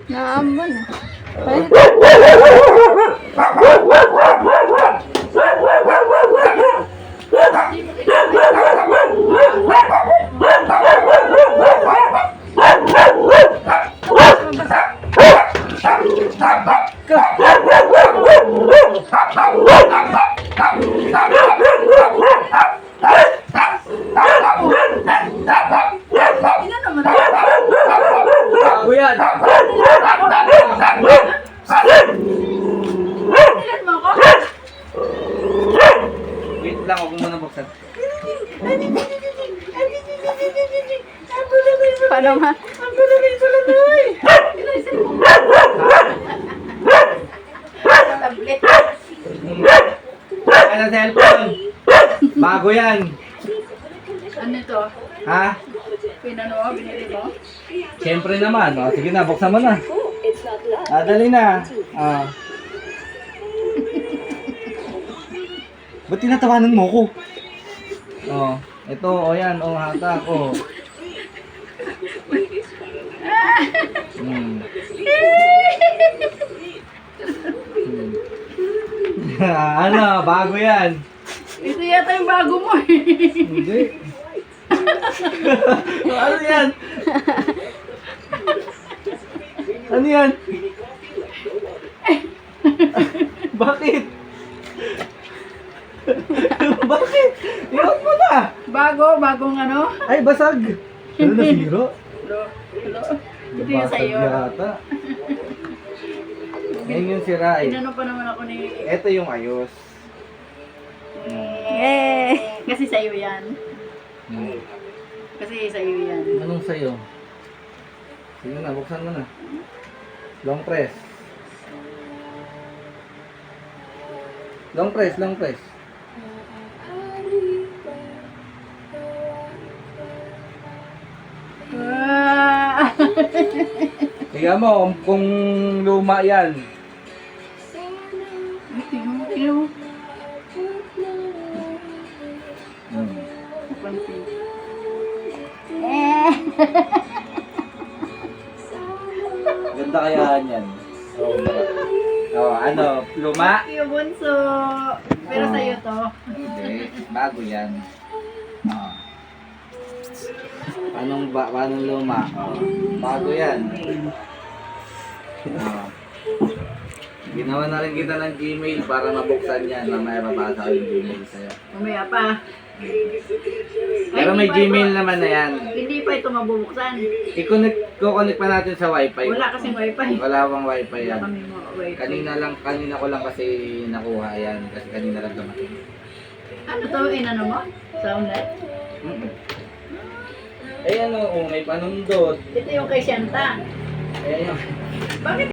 Naambon na. Ay, Bago yan. Wait lang, huwag mo muna buksan. paano nga? Ay, na cellphone. Bago yan. Ano to? Ha? Pinano mo? Binili mo? Siyempre naman. O, sige na, buksan mo na. Dali na. Ba't tinatawanan mo ko? Ito, yan, hatak, Ano, bago yan. Ito yata yung bago mo eh. Hindi. Ano yan? Ano yan? Bakit? Bakit? Iwan mo na! Bagong ano? Ay, basag! Ano na, siro? Hello? Ito yung Basag sa'yo. yata. Ngayon yung sira eh. Inano pa naman ako ni... Ito yung ayos. Kasi sa'yo yan. Kasi sa'yo yan. Anong sa'yo? Sige na, buksan mo na. Long press. Long press, long press. Tingnan mo kung luma yan. Tingnan mo. Ganda kaya yan. Ano, luma? Yung bunso. Pero sa'yo to. Hindi, bago yan. Paano luma? Bago yan. Ginawa na rin kita ng Gmail para mabuksan yan. Mamaya mabasa ko yung Gmail sa'yo. Mamaya pa. Pero may Gmail naman na yan. Hindi pa ito mabubuksan. I-connect pa natin sa wifi. Wala kasing wifi. Wala bang wifi yan. Wala kami mga wifi. Kanina ko lang kasi nakuha yan. Kasi kanina lang dumating. Ano to? Inano mo? Soundlet? Eh ano, may panundot. Ito yung kay Shanta. Eh ano. Bakit